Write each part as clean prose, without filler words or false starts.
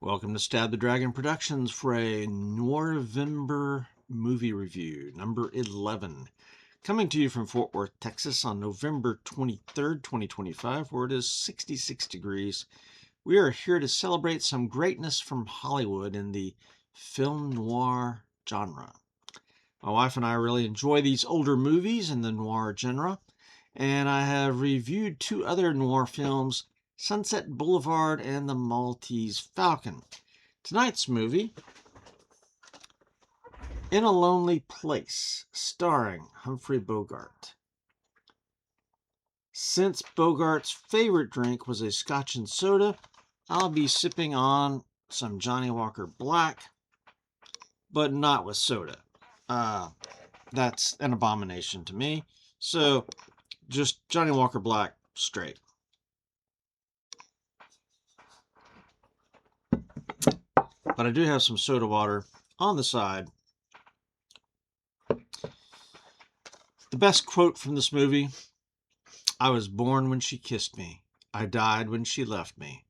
Welcome to Stab the Dragon Productions for a Noirvember movie review, number 11. Coming to you from Fort Worth, Texas on November 23rd, 2025, where it is 66 degrees. We are here to celebrate some greatness from Hollywood in the film noir genre. My wife and I really enjoy these older movies in the noir genre, and I have reviewed two other noir films, Sunset Boulevard and The Maltese Falcon. Tonight's movie, In a Lonely Place, starring Humphrey Bogart. Since Bogart's favorite drink was a scotch and soda, I'll be sipping on some Johnny Walker Black, but not with soda. That's an abomination to me. So, just Johnny Walker Black straight. But I do have some soda water on the side. The best quote from this movie: I was born when she kissed me. I died when she left me.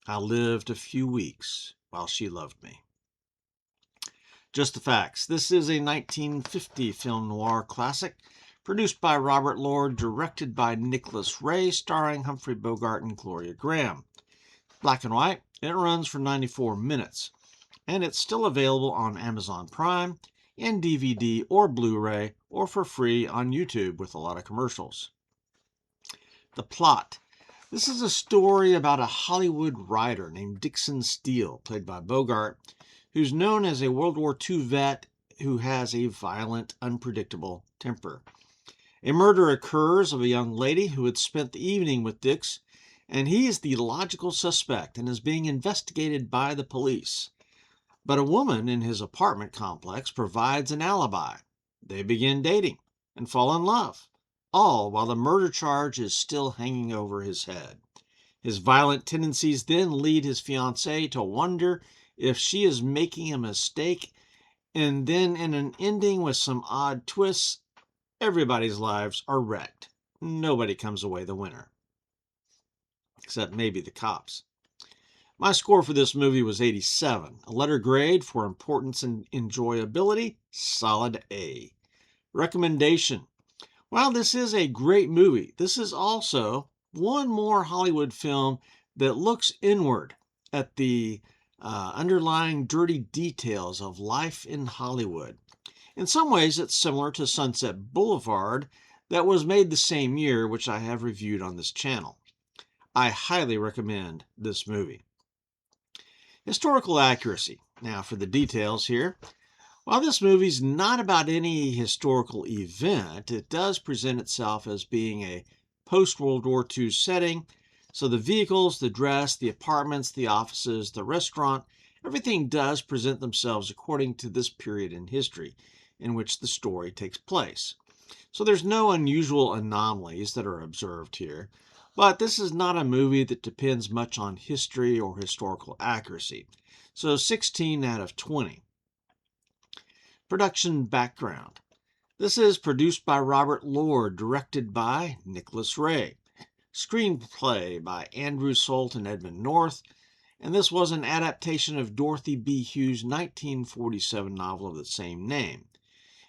I lived a few weeks while she loved me. Just the facts. This is a 1950 film noir classic, produced by Robert Lord, directed by Nicholas Ray, starring Humphrey Bogart and Gloria Graham. Black and white, it runs for 94 minutes, and it's still available on Amazon Prime, in DVD or Blu-ray, or for free on YouTube with a lot of commercials. The plot. This is a story about a Hollywood writer named Dixon Steele, played by Bogart, who's known as a World War II vet who has a violent, unpredictable temper. A murder occurs of a young lady who had spent the evening with Dix, and he is the logical suspect and is being investigated by the police. But a woman in his apartment complex provides an alibi. They begin dating and fall in love, all while the murder charge is still hanging over his head. His violent tendencies then lead his fiancée to wonder if she is making a mistake, and then in an ending with some odd twists, everybody's lives are wrecked. Nobody comes away the winner, except maybe the cops. My score for this movie was 87. A letter grade for importance and enjoyability, solid A. Recommendation. While this is a great movie, this is also one more Hollywood film that looks inward at the underlying dirty details of life in Hollywood. In some ways, it's similar to Sunset Boulevard that was made the same year, which I have reviewed on this channel. I highly recommend this movie. Historical accuracy. Now for the details here. While this movie's not about any historical event, it does present itself as being a post-World War II setting. So the vehicles, the dress, the apartments, the offices, the restaurant, everything does present themselves according to this period in history in which the story takes place. So there's no unusual anomalies that are observed here. But this is not a movie that depends much on history or historical accuracy. So 16 out of 20. Production background. This is produced by Robert Lord, directed by Nicholas Ray. Screenplay by Andrew Solt and Edmund North. And this was an adaptation of Dorothy B. Hughes' 1947 novel of the same name.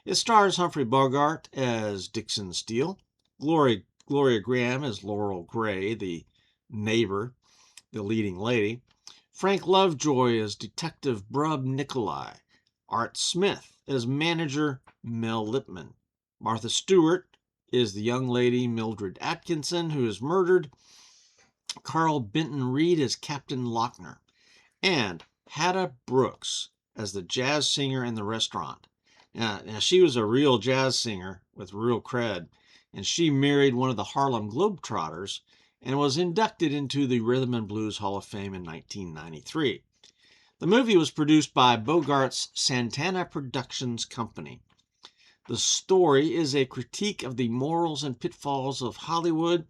It stars Humphrey Bogart as Dixon Steele, Gloria Graham as Laurel Gray, the neighbor, the leading lady, Frank Lovejoy as Detective Brub Nicolai, Art Smith as manager Mel Lipman, Martha Stewart is the young lady Mildred Atkinson who is murdered, Carl Benton Reed as Captain Lochner, and Hadda Brooks as the jazz singer in the restaurant. Now she was a real jazz singer with real cred, and she married one of the Harlem Globetrotters and was inducted into the Rhythm and Blues Hall of Fame in 1993. The movie was produced by Bogart's Santana Productions Company. The story is a critique of the morals and pitfalls of Hollywood,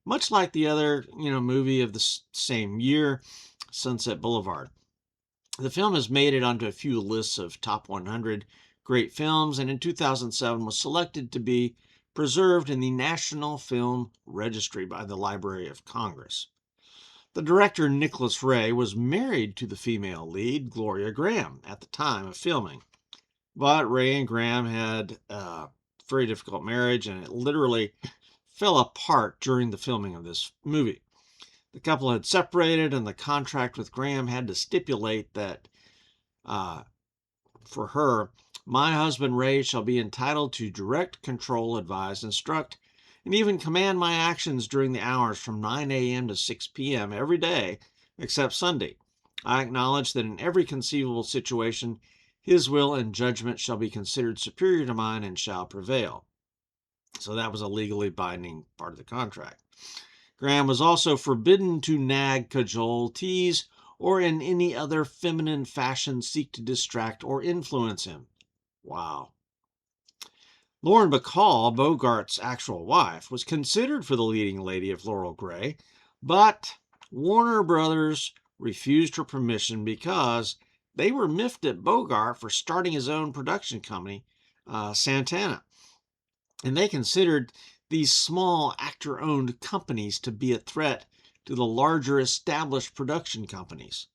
much like the other movie of the same year, Sunset Boulevard. The film has made it onto a few lists of top 100 great films, and in 2007 was selected to be preserved in the National Film Registry by the Library of Congress. The director, Nicholas Ray, was married to the female lead, Gloria Graham, at the time of filming. But Ray and Graham had a very difficult marriage, and it literally fell apart during the filming of this movie. The couple had separated, and the contract with Graham had to stipulate that for her, my husband Ray shall be entitled to direct, control, advise, instruct, and even command my actions during the hours from 9 a.m. to 6 p.m. every day except Sunday. I acknowledge that in every conceivable situation, his will and judgment shall be considered superior to mine and shall prevail. So that was a legally binding part of the contract. Graham was also forbidden to nag, cajole, tease, or in any other feminine fashion seek to distract or influence him. Wow. Lauren Bacall, Bogart's actual wife, was considered for the leading lady of Laurel Gray, but Warner Brothers refused her permission because they were miffed at Bogart for starting his own production company, Santana. And they considered these small actor-owned companies to be a threat to the larger established production companies.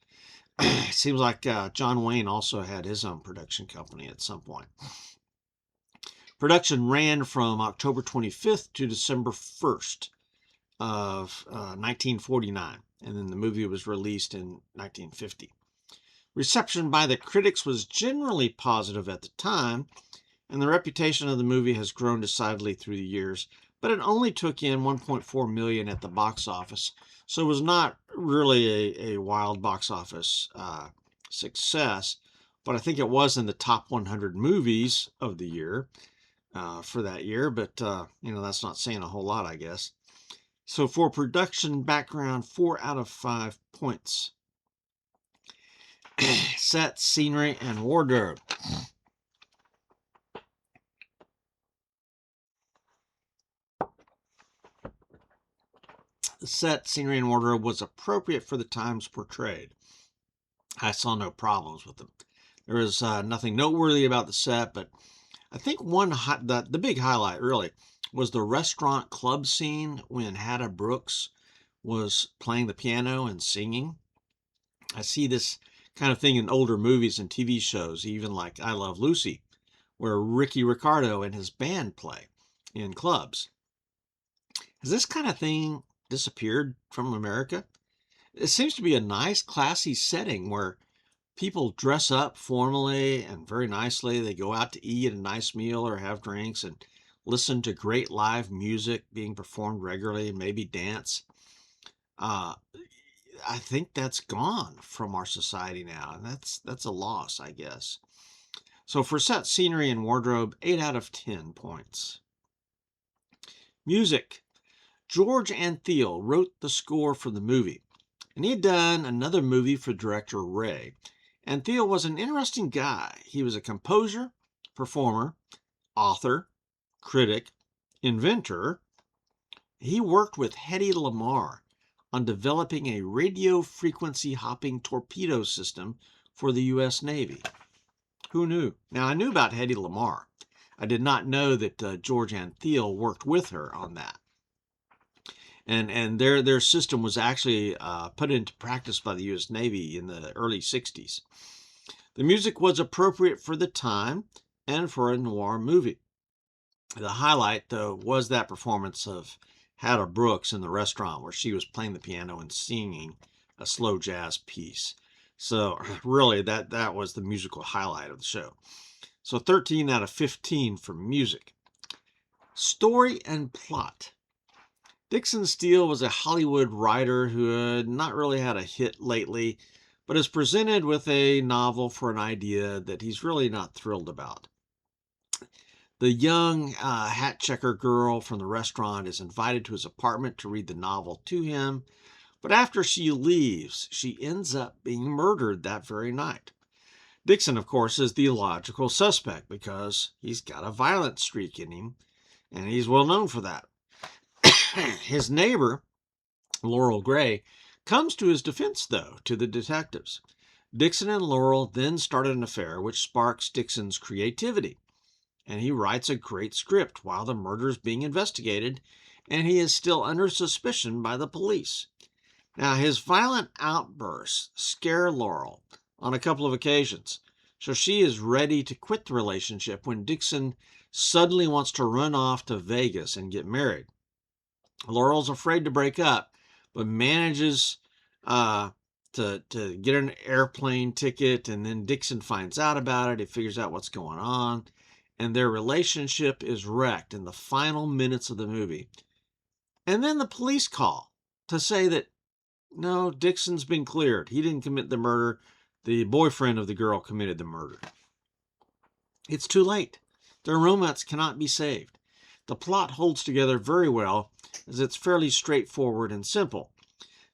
It seems like John Wayne also had his own production company at some point. Production ran from October 25th to December 1st of 1949, and then the movie was released in 1950. Reception by the critics was generally positive at the time, and the reputation of the movie has grown decidedly through the years, but it only took in $1.4 million at the box office, so it was not really a wild box office success, but I think it was in the top 100 movies of the year for that year, but that's not saying a whole lot, I guess. So for production background, 4 out of 5 points. Set, scenery, and wardrobe. The set, scenery, and wardrobe was appropriate for the times portrayed. I saw no problems with them. There was nothing noteworthy about the set, but I think the big highlight really was the restaurant club scene when Hannah Brooks was playing the piano and singing. I see this kind of thing in older movies and TV shows, even like I Love Lucy, where Ricky Ricardo and his band play in clubs. Has this kind of thing disappeared from America? It seems to be a nice, classy setting where people dress up formally and very nicely. They go out to eat a nice meal or have drinks and listen to great live music being performed regularly and maybe dance. I think that's gone from our society now, and that's a loss, I guess. So for set, scenery, and wardrobe, 8 out of 10 points. Music. George Antheil wrote the score for the movie, and he had done another movie for director Ray. Antheil was an interesting guy. He was a composer, performer, author, critic, inventor. He worked with Hedy Lamarr on developing a radio frequency hopping torpedo system for the U.S. Navy. Who knew? Now, I knew about Hedy Lamarr. I did not know that George Antheil worked with her on that. And their system was actually put into practice by the U.S. Navy in the early 60s. The music was appropriate for the time and for a noir movie. The highlight, though, was that performance of Hannah Brooks in the restaurant where she was playing the piano and singing a slow jazz piece. So really, that was the musical highlight of the show. So 13 out of 15 for music. Story and plot. Dixon Steele was a Hollywood writer who had not really had a hit lately, but is presented with a novel for an idea that he's really not thrilled about. The young hat checker girl from the restaurant is invited to his apartment to read the novel to him, but after she leaves, she ends up being murdered that very night. Dixon, of course, is the logical suspect because he's got a violent streak in him, and he's well known for that. His neighbor, Laurel Gray, comes to his defense, though, to the detectives. Dixon and Laurel then start an affair which sparks Dixon's creativity, and he writes a great script while the murder is being investigated, and he is still under suspicion by the police. Now, his violent outbursts scare Laurel on a couple of occasions, so she is ready to quit the relationship when Dixon suddenly wants to run off to Vegas and get married. Laurel's afraid to break up, but manages uh, to get an airplane ticket, and then Dixon finds out about it. He figures out what's going on, and their relationship is wrecked in the final minutes of the movie. And then the police call to say that no, Dixon's been cleared. He didn't commit the murder. The boyfriend of the girl committed the murder. It's too late. Their romance cannot be saved. The plot holds together very well as it's fairly straightforward and simple.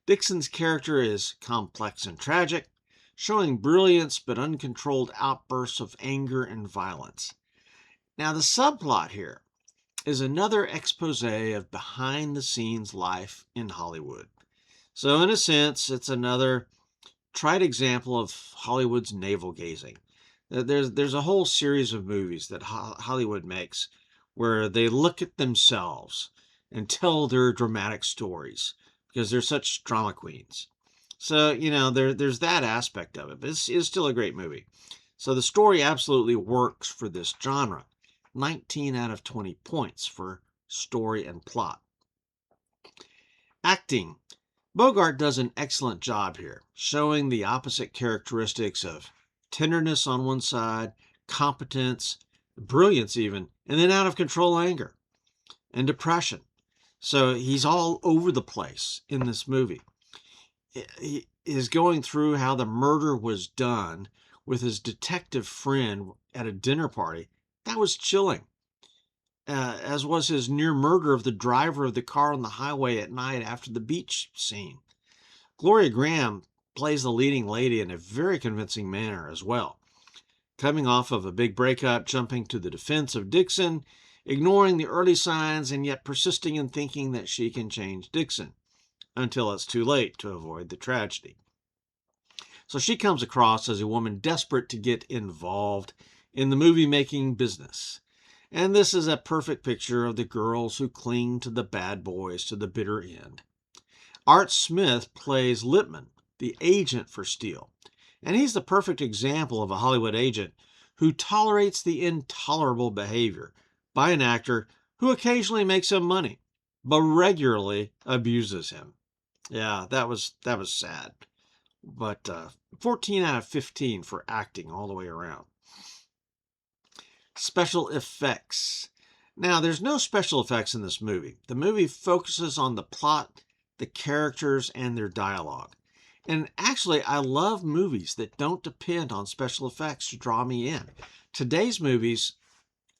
Dixon's character is complex and tragic, showing brilliance but uncontrolled outbursts of anger and violence. Now, the subplot here is another expose of behind-the-scenes life in Hollywood. So, in a sense, it's another trite example of Hollywood's navel-gazing. There's a whole series of movies that Hollywood makes where they look at themselves and tell their dramatic stories because they're such drama queens. So, there's that aspect of it, but it's still a great movie. So the story absolutely works for this genre. 19 out of 20 points for story and plot. Acting. Bogart does an excellent job here, showing the opposite characteristics of tenderness on one side, competence, brilliance even, and then out of control anger and depression. So he's all over the place in this movie. He is going through how the murder was done with his detective friend at a dinner party. That was chilling. As was his near murder of the driver of the car on the highway at night after the beach scene. Gloria Graham plays the leading lady in a very convincing manner as well, coming off of a big breakup, jumping to the defense of Dixon, ignoring the early signs, and yet persisting in thinking that she can change Dixon until it's too late to avoid the tragedy. So she comes across as a woman desperate to get involved in the movie-making business. And this is a perfect picture of the girls who cling to the bad boys to the bitter end. Art Smith plays Lippman, the agent for Steele. And he's the perfect example of a Hollywood agent who tolerates the intolerable behavior by an actor who occasionally makes him money, but regularly abuses him. Yeah, that was sad. But 14 out of 15 for acting all the way around. Special effects. Now, there's no special effects in this movie. The movie focuses on the plot, the characters, and their dialogue. And actually, I love movies that don't depend on special effects to draw me in. Today's movies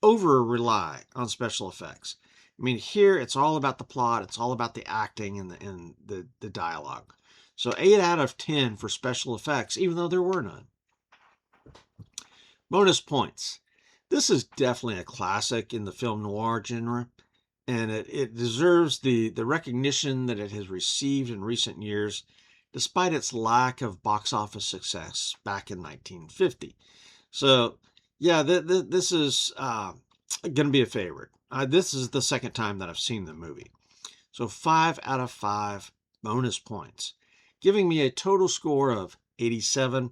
over-rely on special effects. I mean, here it's all about the plot, it's all about the acting and the dialogue. So 8 out of 10 for special effects, even though there were none. Bonus points. This is definitely a classic in the film noir genre, and it deserves the recognition that it has received in recent years, despite its lack of box office success back in 1950. So, yeah, this is going to be a favorite. This is the second time that I've seen the movie. So 5 out of 5 bonus points, giving me a total score of 87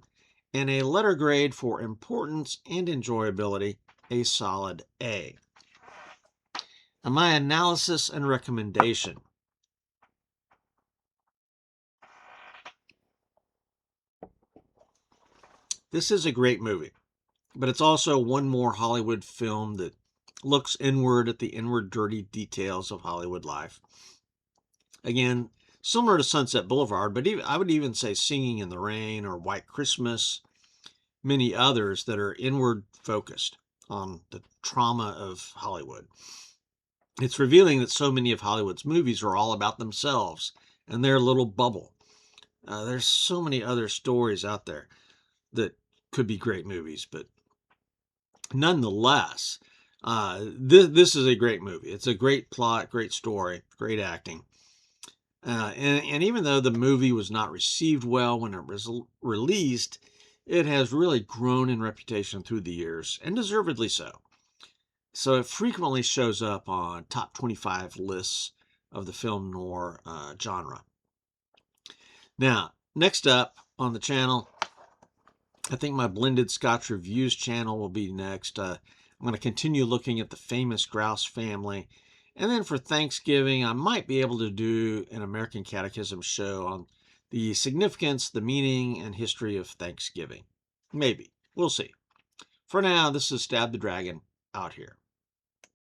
and a letter grade for importance and enjoyability, a solid A. And my analysis and recommendation. This is a great movie, but it's also one more Hollywood film that looks inward at the inward dirty details of Hollywood life. Again, similar to Sunset Boulevard, but I would even say Singing in the Rain or White Christmas, many others that are inward focused on the trauma of Hollywood. It's revealing that so many of Hollywood's movies are all about themselves and their little bubble. There's so many other stories out there that could be great movies, but nonetheless, this is a great movie. It's a great plot, great story, great acting. And even though the movie was not received well when it was released, it has really grown in reputation through the years, and deservedly so. So it frequently shows up on top 25 lists of the film noir genre. Now, next up on the channel, I think my blended Scotch reviews channel will be next. I'm going to continue looking at the famous grouse family. And then for Thanksgiving, I might be able to do an American Catechism show on the significance, the meaning, and history of Thanksgiving. Maybe. We'll see. For now, this is Stab the Dragon out here.